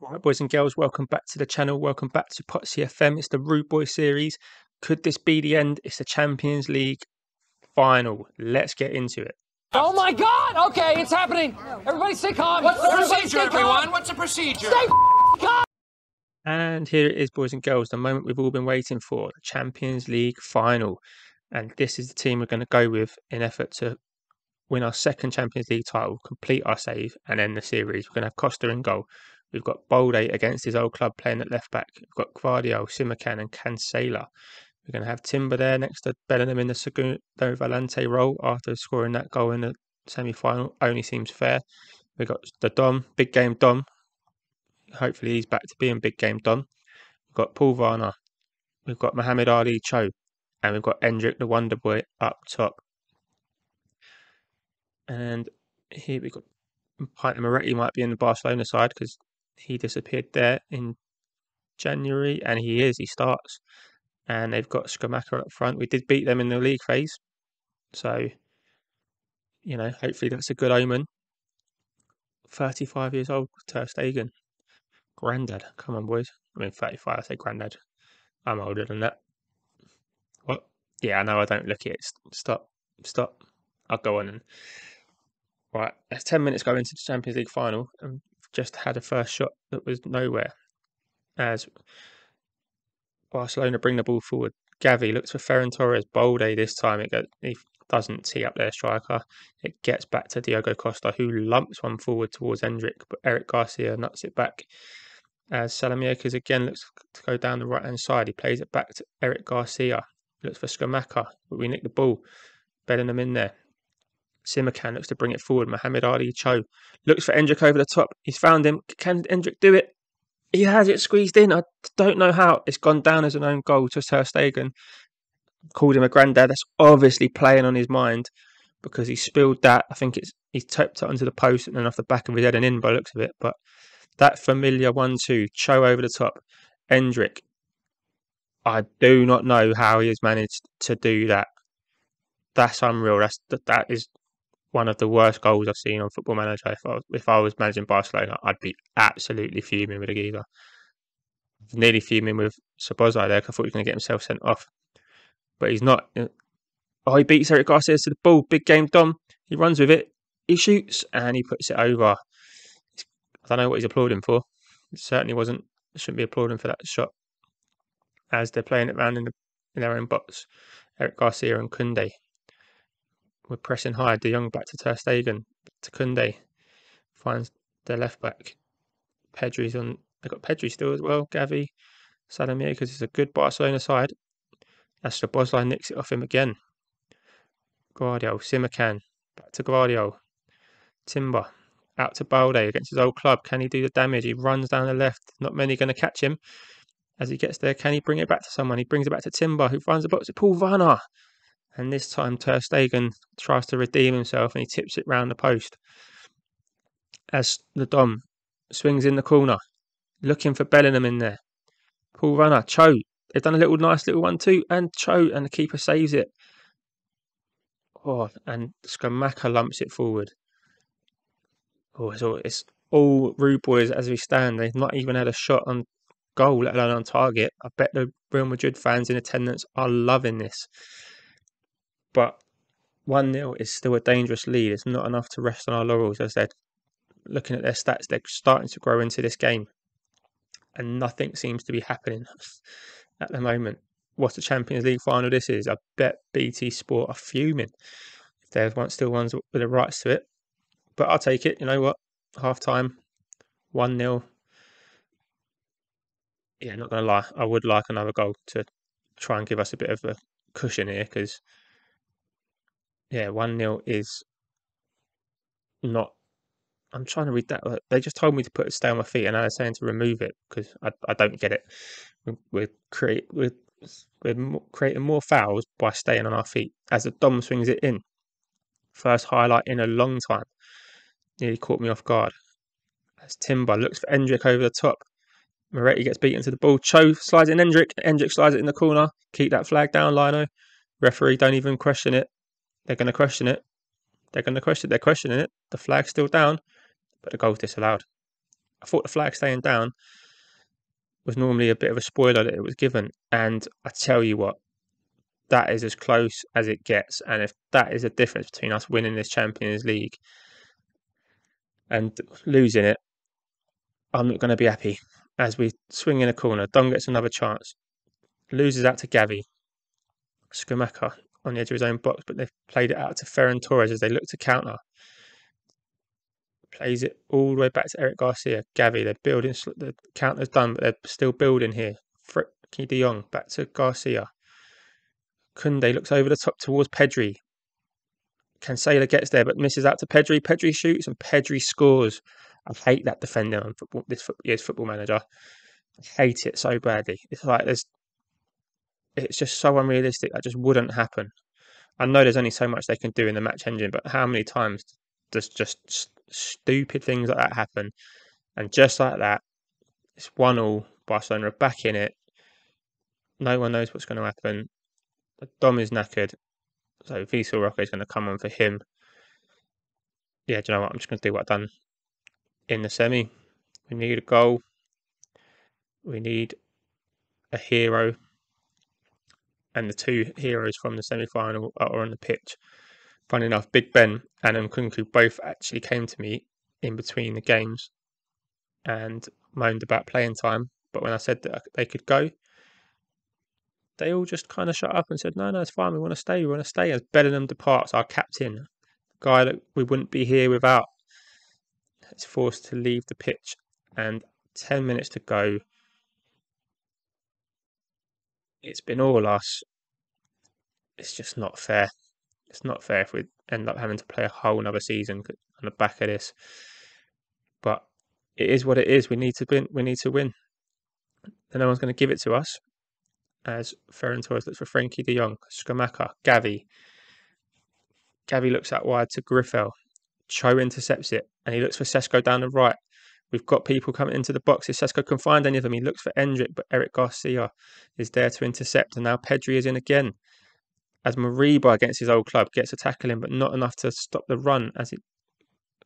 Right, boys and girls, welcome back to the channel. Welcome back to Potsy FM. It's the Rude Boy series. Could this be the end? It's the Champions League final. Let's get into it. Oh my God! Okay, it's happening. Everybody stay calm. What's the Everybody procedure, stay calm. everyone? What's the procedure? Stay calm. And here it is, boys and girls, the moment we've all been waiting for, the Champions League final. And this is the team we're going to go with in effort to win our second Champions League title, complete our save, and end the series. We're going to have Costa in goal. We've got Bolde against his old club playing at left back. We've got Guardiola, Simakan, and Cancela. We're going to have Timber there next to Bellingham in the Segundo Volante role after scoring that goal in the semi-final. Only seems fair. We've got the Dom, big game Dom. Hopefully he's back to being big game Dom. We've got Paul Varner. We've got Mohamed Ali Cho. And we've got Endrick, the Wonder Boy, up top. And here we've got Moretti might be in the Barcelona side because he disappeared there in January, and he starts. And they've got Skamaka up front. We did beat them in the league phase, so hopefully that's a good omen. 35 years old, Ter Stegen, granddad. Come on, boys. I mean, 35. I say granddad. I'm older than that. What? Yeah, I know. I don't look at it. Stop. I'll go on and right. There's 10 minutes going into the Champions League final, and just had a first shot that was nowhere. As Barcelona bring the ball forward. Gavi looks for Ferran Torres. Bolde this time. He doesn't tee up their striker. It gets back to Diogo Costa, who lumps one forward towards Endrick, but Eric Garcia nuts it back. As Salamiakis again looks to go down the right-hand side. He plays it back to Eric Garcia. He looks for Skamaka, but we nick the ball. Bellingham in there. Simakan looks to bring it forward. Mohamed Ali Cho looks for Endrick over the top. He's found him. Can Endrick do it? He has it squeezed in. I don't know how. It's gone down as an own goal to Ter Stegen. Called him a granddad. That's obviously playing on his mind because he spilled that. I think he's tapped it onto the post and then off the back of his head and in by the looks of it. But that familiar 1-2. Cho over the top. Endrick. I do not know how he has managed to do that. That's unreal. That is one of the worst goals I've seen on Football Manager. If I was managing Barcelona, I'd be absolutely fuming with the geezer. Nearly fuming with Szoboszlai there, because I thought he was going to get himself sent off. But he's not. Oh, he beats Eric Garcia to the ball. Big game Dom. He runs with it. He shoots and he puts it over. I don't know what he's applauding for. It certainly wasn't. Shouldn't be applauding for that shot. As they're playing it around in their own box. Eric Garcia and Koundé. We're pressing high. De Jong back to Ter Stegen. To Koundé. Finds their left back. Pedri's on. They've got Pedri still as well. Gavi. Salamier, because it's a good Barcelona side. As Szoboszlai nicks it off him again. Guardiola. Simakan. Back to Guardiola. Timber. Out to Balde against his old club. Can he do the damage? He runs down the left. Not many going to catch him. As he gets there, can he bring it back to someone? He brings it back to Timber, who finds the box to Paul Varner. And this time Ter Stegen tries to redeem himself and he tips it round the post. As the Dom swings in the corner, looking for Bellingham in there. Paul Varner, Cho. They've done a nice little 1-2 and Cho, and the keeper saves it. Oh, and Skamaka lumps it forward. Oh, it's all Rude Boys as we stand. They've not even had a shot on goal, let alone on target. I bet the Real Madrid fans in attendance are loving this. But 1-0 is still a dangerous lead. It's not enough to rest on our laurels. As they're looking at their stats, they're starting to grow into this game. And nothing seems to be happening at the moment. What's the Champions League final this is? I bet BT Sport are fuming if there's still ones with the rights to it. But I'll take it. You know what? Half time, 1-0. Yeah, not going to lie. I would like another goal to try and give us a bit of a cushion here because 1-0 is not. I'm trying to read that. They just told me to stay on my feet, and now they're saying to remove it because I don't get it. We're creating more fouls by staying on our feet as the Dom swings it in. First highlight in a long time. Nearly caught me off guard. As Timber looks for Endrick over the top. Moretti gets beaten to the ball. Cho slides in Endrick. Endrick slides it in the corner. Keep that flag down, Lino. Referee, don't even question it. They're going to question it. They're questioning it. The flag's still down, but the goal's disallowed. I thought the flag staying down was normally a bit of a spoiler that it was given. And I tell you what, that is as close as it gets. And if that is the difference between us winning this Champions League and losing it, I'm not going to be happy. As we swing in a corner, Don gets another chance, loses out to Gavi. Skamaka on the edge of his own box, but they've played it out to Ferran Torres as they look to counter. Plays it all the way back to Eric Garcia. Gavi, they're building, the counter's done, but they're still building here. Frenkie de Jong back to Garcia. Koundé looks over the top towards Pedri. Cancela gets there but misses out to Pedri. Pedri shoots and Pedri scores. I hate that defending on this year's Football Manager. I hate it so badly. It's like it's just so unrealistic. That just wouldn't happen. I know there's only so much they can do in the match engine, but how many times does just stupid things like that happen? And just like that, it's 1-1. Barcelona are back in it. No one knows what's going to happen. Dom is knackered, so Vitor Roque is going to come on for him. Yeah, do you know what? I'm just going to do what I've done in the semi. We need a goal. We need a hero. And the two heroes from the semi-final are on the pitch. Funny enough, Big Ben and Nkunku both actually came to me in between the games and moaned about playing time. But when I said that they could go, they all just kind of shut up and said, no, it's fine. We want to stay. We want to stay. As Bellingham departs, our captain, the guy that we wouldn't be here without, is forced to leave the pitch. And 10 minutes to go. It's been all us. It's just not fair. It's not fair if we end up having to play a whole another season on the back of this. But it is what it is. We need to win. We need to win. And no one's going to give it to us. As Ferran Torres looks for Frenkie de Jong, Skamaka, Gavi. Gavi looks out wide to Griffel. Cho intercepts it, and he looks for Sesko down the right. We've got people coming into the box. If Sesko can find any of them, he looks for Endrick, but Eric Garcia is there to intercept. And now Pedri is in again. As Mariba against his old club gets a tackle in, but not enough to stop the run. As it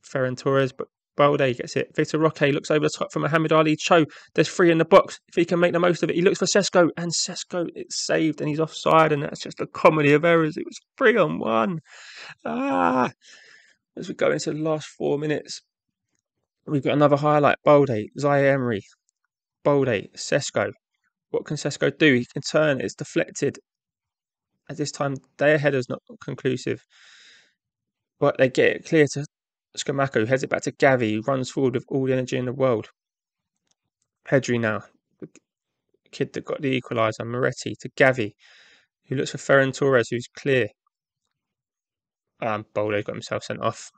Ferran Torres, but Balde gets it. Vitor Roque looks over the top for Mohamed Ali. Cho, there's 3 in the box. If he can make the most of it, he looks for Sesko, and Sesko, it's saved, and he's offside, and that's just a comedy of errors. It was 3-1. As we go into the last 4 minutes, we've got another highlight. Balde, Zaire Emery, Balde, Sesko. What can Sesko do? He can turn. It's deflected. At this time, their header's not conclusive, but they get it clear to Skamako, who heads it back to Gavi, who runs forward with all the energy in the world. Pedri now, the kid that got the equaliser, Moretti to Gavi, who looks for Ferran Torres, who's clear. Balde got himself sent off.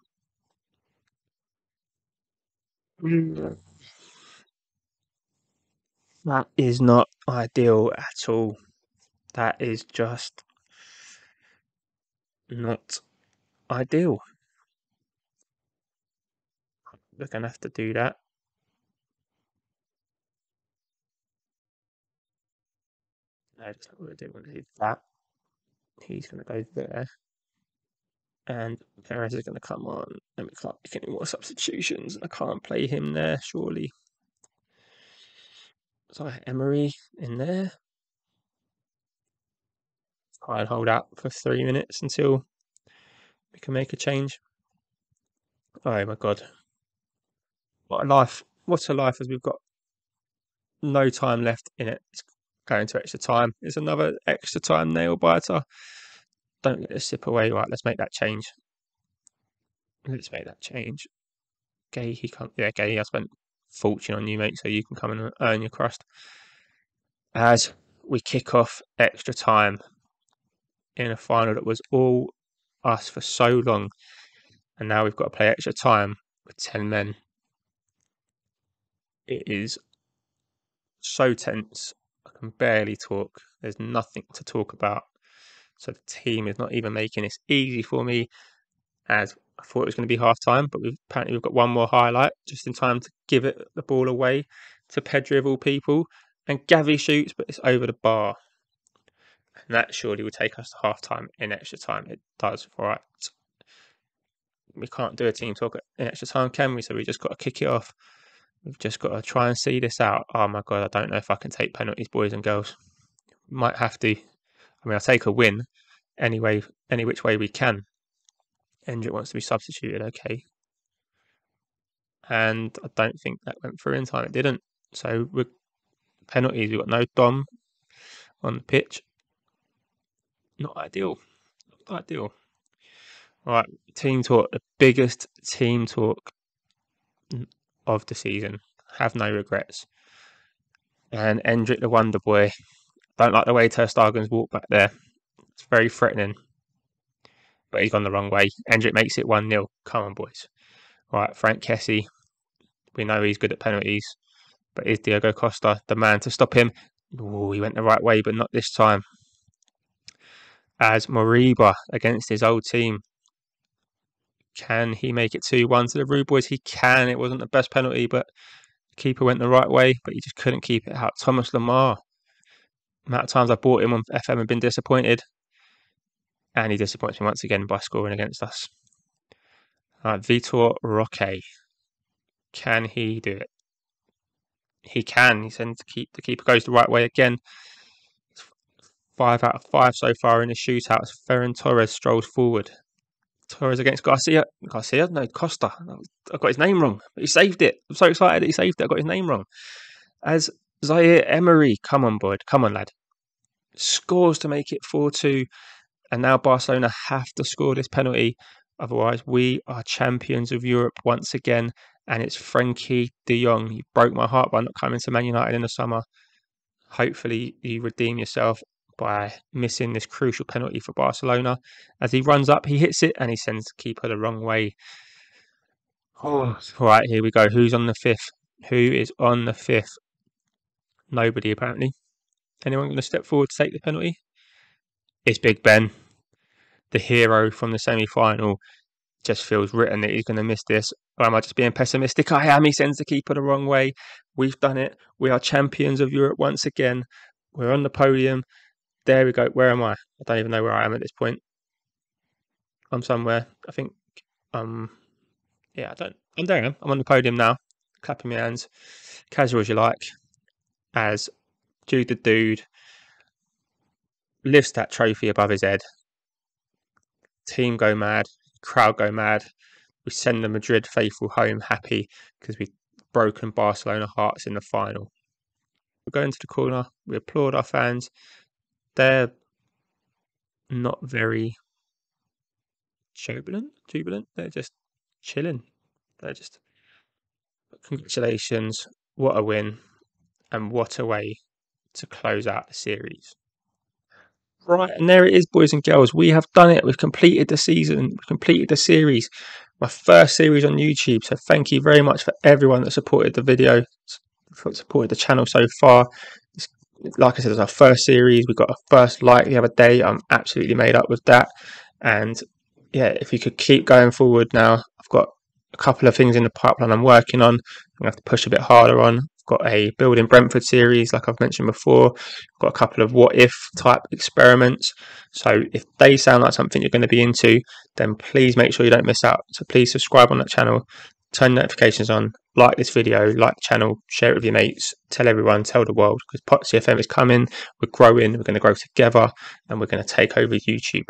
That is not ideal at all. That is just not ideal. We're going to have to do that. No, that's not what we do. We're going to do that. He's going to go there. And Perez is going to come on. And we can't make any more substitutions. I can't play him there, surely. So Emery in there. Try and hold out for 3 minutes until we can make a change. Oh my god. What a life. What a life, as we've got no time left in it. It's going to extra time. It's another extra time nail biter. Don't let this sip away. Right, let's make that change. Let's make that change. Gay, he can't. Yeah, Gay, I spent fortune on you, mate, so you can come and earn your crust. As we kick off extra time in a final that was all us for so long, and now we've got to play extra time with 10 men. It is so tense. I can barely talk. There's nothing to talk about. So the team is not even making this easy for me, as I thought it was going to be half time, but apparently we've got one more highlight just in time to give it the ball away to Pedri of all people. And Gavi shoots, but it's over the bar. And that surely will take us to half time in extra time. It does. Right. We can't do a team talk in extra time, can we? So we just got to kick it off We've just got to try and see this out. Oh my God, I don't know if I can take penalties, boys and girls. Might have to. I mean, I'll take a win anyway, any which way we can. Endrick wants to be substituted, okay. And I don't think that went through in time. It didn't. So with penalties, we've got no Dom on the pitch. Not ideal. Not ideal. All right, team talk. The biggest team talk of the season. Have no regrets. And Endrick, the Wonder Boy. Don't like the way Ter Stegen's walked back there. It's very threatening. But he's gone the wrong way. Endrick makes it 1-0. Come on, boys. All right, Frank Kessie. We know he's good at penalties. But is Diogo Costa the man to stop him? Ooh, he went the right way, but not this time. As Moriba against his old team. Can he make it 2-1 to the Rude Boys? He can. It wasn't the best penalty, but the keeper went the right way, but he just couldn't keep it out. Thomas Lemar. The amount of times I bought him on FM and been disappointed. And he disappoints me once again by scoring against us. Vitor Roque. Can he do it? He can. He sends the keeper goes the right way again. 5 out of 5 so far in the shootout. Ferran Torres strolls forward. Torres against Garcia. Garcia? No, Costa. I got his name wrong. But he saved it. I'm so excited that he saved it. I got his name wrong. As Zaire Emery. Come on, boy. Come on, lad. Scores to make it 4-2. And now Barcelona have to score this penalty. Otherwise, we are champions of Europe once again. And it's Frenkie de Jong. You broke my heart by not coming to Man United in the summer. Hopefully, you redeem yourself by missing this crucial penalty for Barcelona. As he runs up, he hits it and he sends the keeper the wrong way. Oh, right, here we go. Who's on the fifth? Who is on the fifth? Nobody, apparently. Anyone going to step forward to take the penalty? It's Big Ben, the hero from the semi-final. Just feels written that he's going to miss this. Or am I just being pessimistic? I am. He sends the keeper the wrong way. We've done it. We are champions of Europe once again. We're on the podium. There we go. Where am I? I don't even know where I am at this point. I'm somewhere. I think. Yeah, I don't. I'm there. I'm on the podium now. Clapping my hands. Casual as you like. As Jude the Dude lifts that trophy above his head. Team go mad. Crowd go mad. We send the Madrid faithful home happy because we've broken Barcelona hearts in the final. We go into the corner. We applaud our fans. They're not very jubilant. They're just chilling. They're just congratulations. What a win. And what a way to close out the series. Right, and there it is, boys and girls. We have done it. We've completed the season. We've completed the series. My first series on YouTube. So thank you very much for everyone that supported the video, supported the channel so far. Like I said, it's our first series. We got our first like the other day. I'm absolutely made up with that. And yeah, if you could keep going forward now, I've got a couple of things in the pipeline I'm working on. I'm going to have to push a bit harder on. Got a Building Brentford series, like I've mentioned before. Got a couple of what if type experiments. So if they sound like something you're going to be into, then please make sure you don't miss out. So please subscribe on that channel, turn notifications on, like this video, like the channel, share it with your mates, tell everyone, tell the world, because Pot CFM is coming, we're growing, we're going to grow together, and we're going to take over YouTube.